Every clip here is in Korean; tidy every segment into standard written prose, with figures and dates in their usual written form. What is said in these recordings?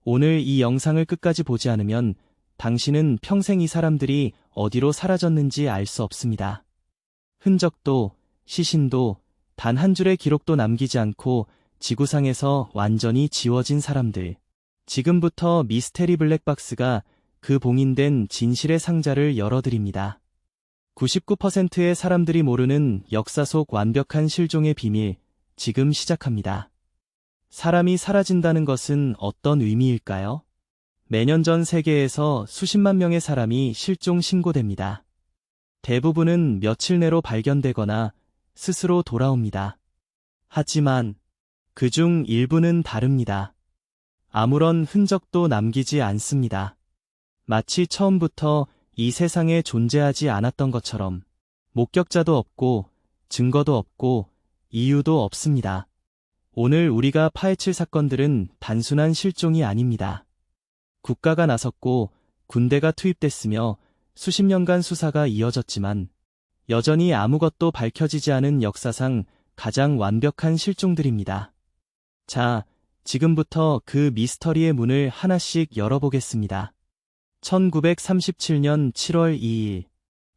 오늘 이 영상을 끝까지 보지 않으면 당신은 평생 이 사람들이 어디로 사라졌는지 알 수 없습니다. 흔적도, 시신도, 단 한 줄의 기록도 남기지 않고 지구상에서 완전히 지워진 사람들. 지금부터 미스테리 블랙박스가 그 봉인된 진실의 상자를 열어드립니다. 99%의 사람들이 모르는 역사 속 완벽한 실종의 비밀, 지금 시작합니다. 사람이 사라진다는 것은 어떤 의미일까요? 매년 전 세계에서 수십만 명의 사람이 실종 신고됩니다. 대부분은 며칠 내로 발견되거나 스스로 돌아옵니다. 하지만 그중 일부는 다릅니다. 아무런 흔적도 남기지 않습니다. 마치 처음부터 이 세상에 존재하지 않았던 것처럼. 목격자도 없고 증거도 없고 이유도 없습니다. 오늘 우리가 파헤칠 사건들은 단순한 실종이 아닙니다. 국가가 나섰고 군대가 투입됐으며 수십 년간 수사가 이어졌지만 여전히 아무것도 밝혀지지 않은 역사상 가장 완벽한 실종들입니다. 자, 지금부터 그 미스터리의 문을 하나씩 열어보겠습니다. 1937년 7월 2일,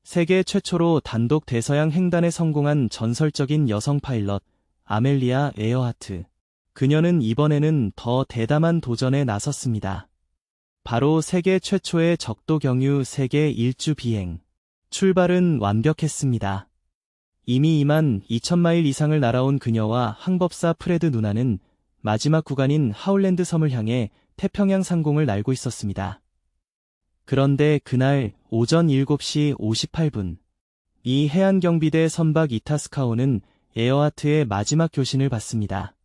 세계 최초로 단독 대서양 횡단에 성공한 전설적인 여성 파일럿 아멜리아 에어하트. 그녀는 이번에는 더 대담한 도전에 나섰습니다. 바로 세계 최초의 적도 경유 세계 일주 비행. 출발은 완벽했습니다. 이미 22,000마일 이상을 날아온 그녀와 항법사 프레드 누나는 마지막 구간인 하울랜드 섬을 향해 태평양 상공을 날고 있었습니다. 그런데 그날 오전 7시 58분, 이 해안경비대 선박 이타스카오는 에어하트의 마지막 교신을 받습니다.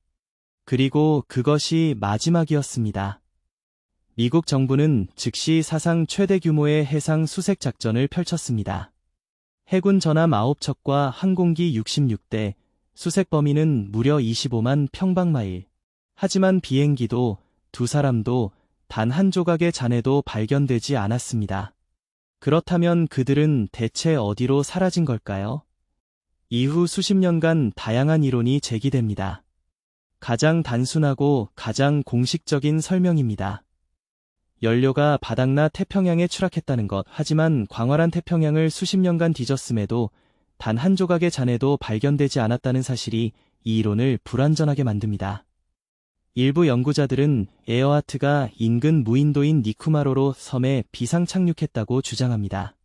그리고 그것이 마지막이었습니다. 미국 정부는 즉시 사상 최대 규모의 해상 수색 작전을 펼쳤습니다. 해군 전함 9척과 항공기 66대, 수색 범위는 무려 25만 평방마일. 하지만 비행기도, 두 사람도, 단 한 조각의 잔해도 발견되지 않았습니다. 그렇다면 그들은 대체 어디로 사라진 걸까요? 이후 수십 년간 다양한 이론이 제기됩니다. 가장 단순하고 가장 공식적인 설명입니다. 연료가 바닥나 태평양에 추락했다는 것. 하지만 광활한 태평양을 수십 년간 뒤졌음에도 단 한 조각의 잔해도 발견되지 않았다는 사실이 이 이론을 불완전하게 만듭니다. 일부 연구자들은 에어하트가 인근 무인도인 니쿠마로로 섬에 비상 착륙했다고 주장합니다.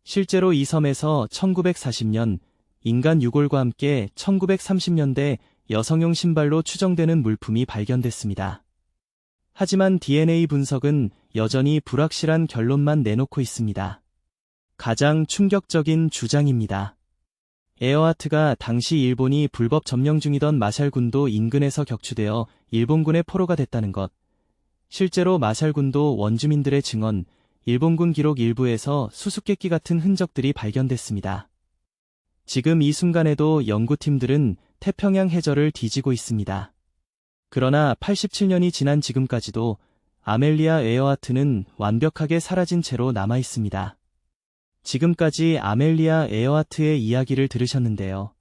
실제로 이 섬에서 1940년 인간 유골과 함께 1930년대 여성용 신발로 추정되는 물품이 발견됐습니다. 하지만 DNA 분석은 여전히 불확실한 결론만 내놓고 있습니다. 가장 충격적인 주장입니다. 에어하트가 당시 일본이 불법 점령 중이던 마샬군도 인근에서 격추되어 일본군의 포로가 됐다는 것. 실제로 마샬군도 원주민들의 증언, 일본군 기록 일부에서 수수께끼 같은 흔적들이 발견됐습니다. 지금 이 순간에도 연구팀들은 태평양 해저를 뒤지고 있습니다. 그러나 87년이 지난 지금까지도 아멜리아 에어하트는 완벽하게 사라진 채로 남아 있습니다. 지금까지 아멜리아 에어하트의 이야기를 들으셨는데요.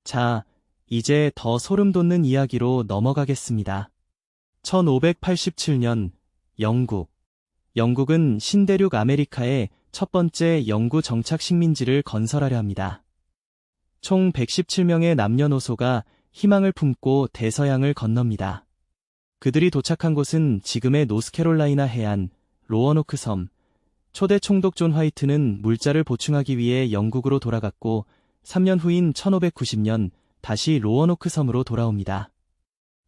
자, 이제 더 소름 돋는 이야기로 넘어가겠습니다. 1587년, 영국. 영국은 신대륙 아메리카에 첫 번째 영구 정착 식민지를 건설하려 합니다. 총 117명의 남녀노소가 희망을 품고 대서양을 건넙니다. 그들이 도착한 곳은 지금의 노스캐롤라이나 해안, 로어노크 섬. 초대 총독 존 화이트는 물자를 보충하기 위해 영국으로 돌아갔고 3년 후인 1590년 다시 로어노크 섬으로 돌아옵니다.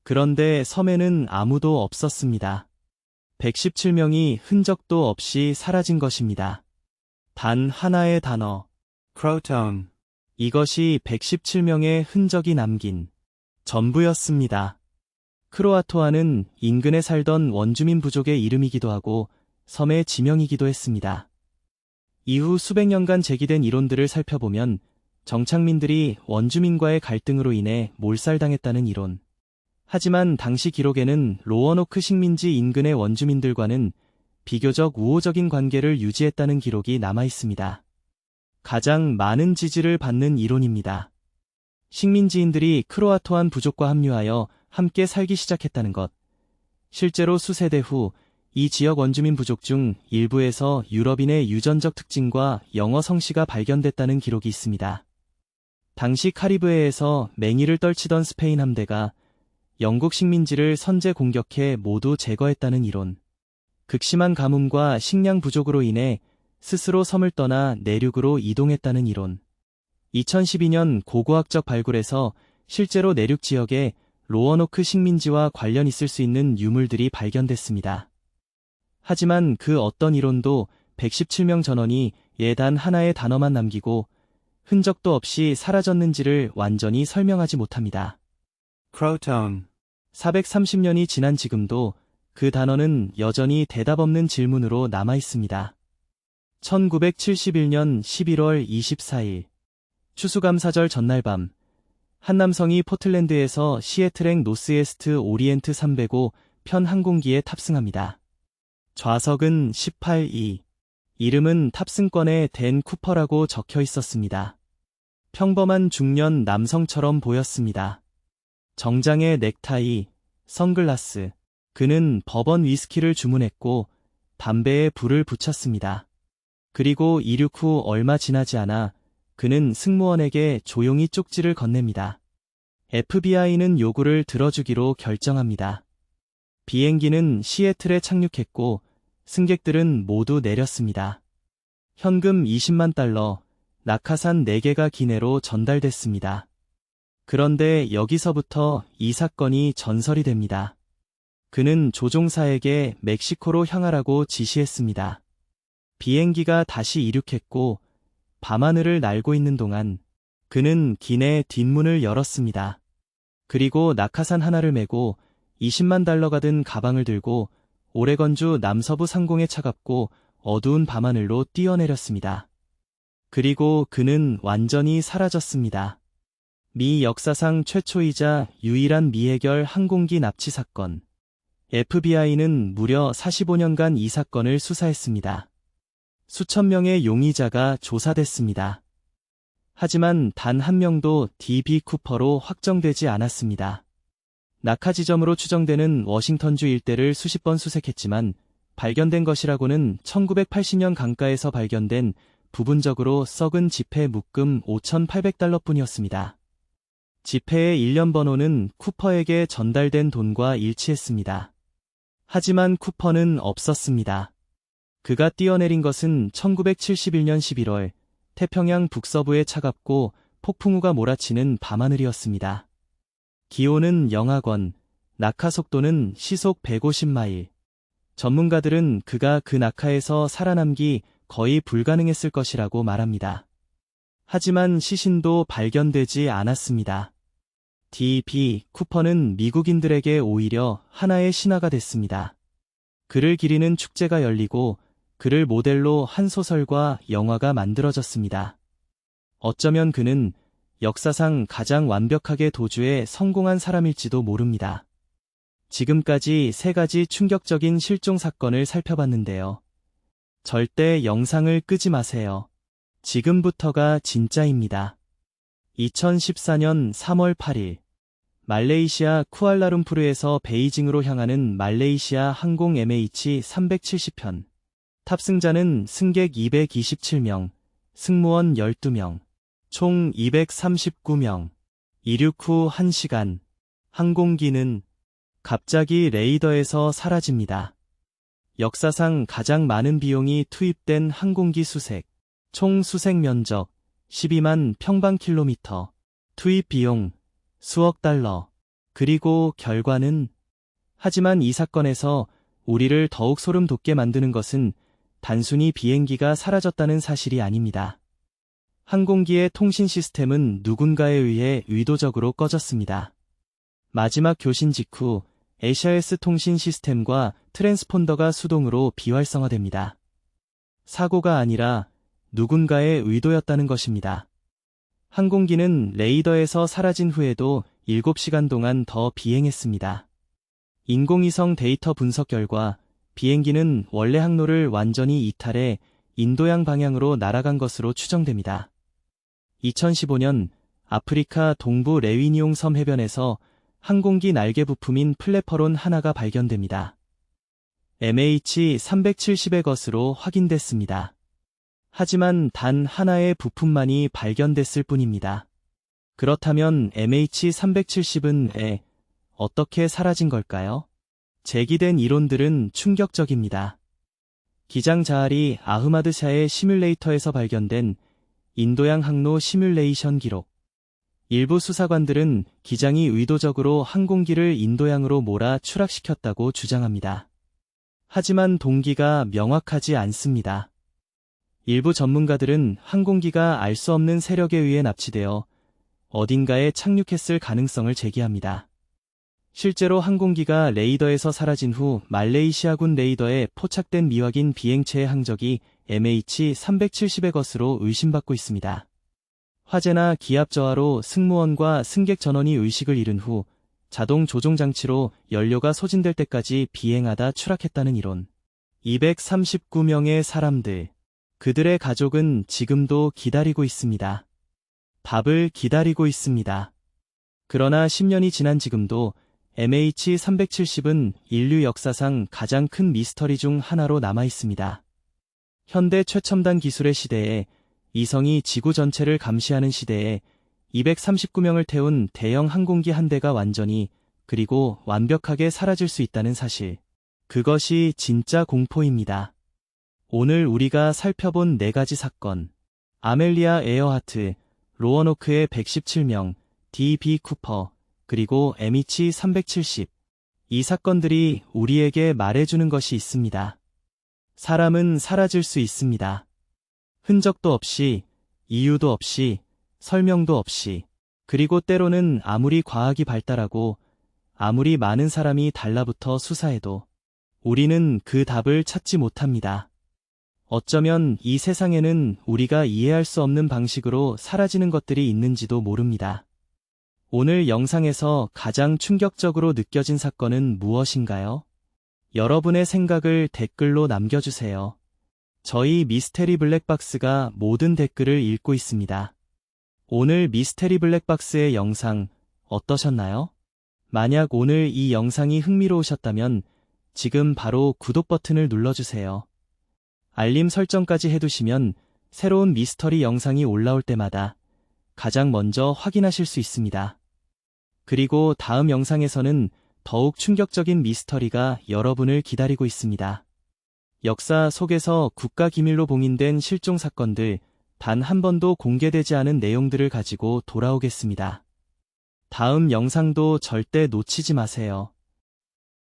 그런데 섬에는 아무도 없었습니다. 117명이 흔적도 없이 사라진 것입니다. 단 하나의 단어, 크로톤. 이것이 117명의 흔적이 남긴 전부였습니다. 크로아토아는 인근에 살던 원주민 부족의 이름이기도 하고 섬의 지명이기도 했습니다. 이후 수백 년간 제기된 이론들을 살펴보면 정착민들이 원주민과의 갈등으로 인해 몰살당했다는 이론. 하지만 당시 기록에는 로어노크 식민지 인근의 원주민들과는 비교적 우호적인 관계를 유지했다는 기록이 남아 있습니다. 가장 많은 지지를 받는 이론입니다. 식민지인들이 크로아토안 부족과 합류하여 함께 살기 시작했다는 것. 실제로 수세대 후 이 지역 원주민 부족 중 일부에서 유럽인의 유전적 특징과 영어 성씨가 발견됐다는 기록이 있습니다. 당시 카리브해에서 맹위를 떨치던 스페인 함대가 영국 식민지를 선제 공격해 모두 제거했다는 이론. 극심한 가뭄과 식량 부족으로 인해 스스로 섬을 떠나 내륙으로 이동했다는 이론. 2012년 고고학적 발굴에서 실제로 내륙 지역에 로어노크 식민지와 관련 있을 수 있는 유물들이 발견됐습니다. 하지만 그 어떤 이론도 117명 전원이 예단 하나의 단어만 남기고 흔적도 없이 사라졌는지를 완전히 설명하지 못합니다. Croton. 430년이 지난 지금도 그 단어는 여전히 대답 없는 질문으로 남아 있습니다. 1971년 11월 24일 추수감사절 전날 밤 한 남성이 포틀랜드에서 시애틀행 노스에스트 오리엔트 305 편 항공기에 탑승합니다. 좌석은 18E. 이름은 탑승권에 댄 쿠퍼라고 적혀 있었습니다. 평범한 중년 남성처럼 보였습니다. 정장에 넥타이, 선글라스. 그는 버번 위스키를 주문했고 담배에 불을 붙였습니다. 그리고 이륙 후 얼마 지나지 않아 그는 승무원에게 조용히 쪽지를 건넵니다. FBI는 요구를 들어주기로 결정합니다. 비행기는 시애틀에 착륙했고 승객들은 모두 내렸습니다. 현금 20만 달러, 낙하산 4개가 기내로 전달됐습니다. 그런데 여기서부터 이 사건이 전설이 됩니다. 그는 조종사에게 멕시코로 향하라고 지시했습니다. 비행기가 다시 이륙했고 밤하늘을 날고 있는 동안 그는 기내 뒷문을 열었습니다. 그리고 낙하산 하나를 메고 20만 달러가 든 가방을 들고 오레건주 남서부 상공의 차갑고 어두운 밤하늘로 뛰어내렸습니다. 그리고 그는 완전히 사라졌습니다. 미 역사상 최초이자 유일한 미해결 항공기 납치 사건. FBI는 무려 45년간 이 사건을 수사했습니다. 수천 명의 용의자가 조사됐습니다. 하지만 단 한 명도 D.B. 쿠퍼로 확정되지 않았습니다. 낙하 지점으로 추정되는 워싱턴주 일대를 수십 번 수색했지만 발견된 것이라고는 1980년 강가에서 발견된 부분적으로 썩은 지폐 묶음 5,800달러뿐이었습니다. 지폐의 일련 번호는 쿠퍼에게 전달된 돈과 일치했습니다. 하지만 쿠퍼는 없었습니다. 그가 뛰어내린 것은 1971년 11월 태평양 북서부의 차갑고 폭풍우가 몰아치는 밤하늘이었습니다. 기온은 영하권, 낙하 속도는 시속 150마일. 전문가들은 그가 그 낙하에서 살아남기 거의 불가능했을 것이라고 말합니다. 하지만 시신도 발견되지 않았습니다. D.B. 쿠퍼는 미국인들에게 오히려 하나의 신화가 됐습니다. 그를 기리는 축제가 열리고 그를 모델로 한 소설과 영화가 만들어졌습니다. 어쩌면 그는 역사상 가장 완벽하게 도주에 성공한 사람일지도 모릅니다. 지금까지 3가지 충격적인 실종 사건을 살펴봤는데요. 절대 영상을 끄지 마세요. 지금부터가 진짜입니다. 2014년 3월 8일 말레이시아 쿠알라룸푸르에서 베이징으로 향하는 말레이시아 항공 MH370편. 탑승자는 승객 227명, 승무원 12명, 총 239명. 이륙 후 1시간. 항공기는 갑자기 레이더에서 사라집니다. 역사상 가장 많은 비용이 투입된 항공기 수색. 총 수색 면적 12만 평방킬로미터. 투입 비용 수억 달러. 그리고 결과는? 하지만 이 사건에서 우리를 더욱 소름 돋게 만드는 것은 단순히 비행기가 사라졌다는 사실이 아닙니다. 항공기의 통신 시스템은 누군가에 의해 의도적으로 꺼졌습니다. 마지막 교신 직후 ACIS 통신 시스템과 트랜스폰더가 수동으로 비활성화됩니다. 사고가 아니라 누군가의 의도였다는 것입니다. 항공기는 레이더에서 사라진 후에도 7시간 동안 더 비행했습니다. 인공위성 데이터 분석 결과 비행기는 원래 항로를 완전히 이탈해 인도양 방향으로 날아간 것으로 추정됩니다. 2015년 아프리카 동부 레위니옹 섬 해변에서 항공기 날개 부품인 플래퍼론 하나가 발견됩니다. MH370의 것으로 확인됐습니다. 하지만 단 하나의 부품만이 발견됐을 뿐입니다. 그렇다면 MH370은 어떻게 사라진 걸까요? 제기된 이론들은 충격적입니다. 기장 자알이 아흐마드 샤의 시뮬레이터에서 발견된 인도양 항로 시뮬레이션 기록. 일부 수사관들은 기장이 의도적으로 항공기를 인도양으로 몰아 추락시켰다고 주장합니다. 하지만 동기가 명확하지 않습니다. 일부 전문가들은 항공기가 알 수 없는 세력에 의해 납치되어 어딘가에 착륙했을 가능성을 제기합니다. 실제로 항공기가 레이더에서 사라진 후 말레이시아군 레이더에 포착된 미확인 비행체의 항적이 MH370의 것으로 의심받고 있습니다. 화재나 기압 저하로 승무원과 승객 전원이 의식을 잃은 후 자동 조종 장치로 연료가 소진될 때까지 비행하다 추락했다는 이론. 239명의 사람들. 그들의 가족은 지금도 기다리고 있습니다. 답을 기다리고 있습니다. 그러나 10년이 지난 지금도 MH370은 인류 역사상 가장 큰 미스터리 중 하나로 남아 있습니다. 현대 최첨단 기술의 시대에 이성이 지구 전체를 감시하는 시대에 239명을 태운 대형 항공기 한 대가 완전히 그리고 완벽하게 사라질 수 있다는 사실. 그것이 진짜 공포입니다. 오늘 우리가 살펴본 4가지 사건. 아멜리아 에어하트, 로어노크의 117명, D.B. 쿠퍼, 그리고 MH370. 이 사건들이 우리에게 말해주는 것이 있습니다. 사람은 사라질 수 있습니다. 흔적도 없이, 이유도 없이, 설명도 없이, 그리고 때로는 아무리 과학이 발달하고 아무리 많은 사람이 달라붙어 수사해도 우리는 그 답을 찾지 못합니다. 어쩌면 이 세상에는 우리가 이해할 수 없는 방식으로 사라지는 것들이 있는지도 모릅니다. 오늘 영상에서 가장 충격적으로 느껴진 사건은 무엇인가요? 여러분의 생각을 댓글로 남겨주세요. 저희 미스테리 블랙박스가 모든 댓글을 읽고 있습니다. 오늘 미스테리 블랙박스의 영상 어떠셨나요? 만약 오늘 이 영상이 흥미로우셨다면 지금 바로 구독 버튼을 눌러주세요. 알림 설정까지 해두시면 새로운 미스터리 영상이 올라올 때마다 가장 먼저 확인하실 수 있습니다. 그리고 다음 영상에서는 더욱 충격적인 미스터리가 여러분을 기다리고 있습니다. 역사 속에서 국가 기밀로 봉인된 실종 사건들, 단 한 번도 공개되지 않은 내용들을 가지고 돌아오겠습니다. 다음 영상도 절대 놓치지 마세요.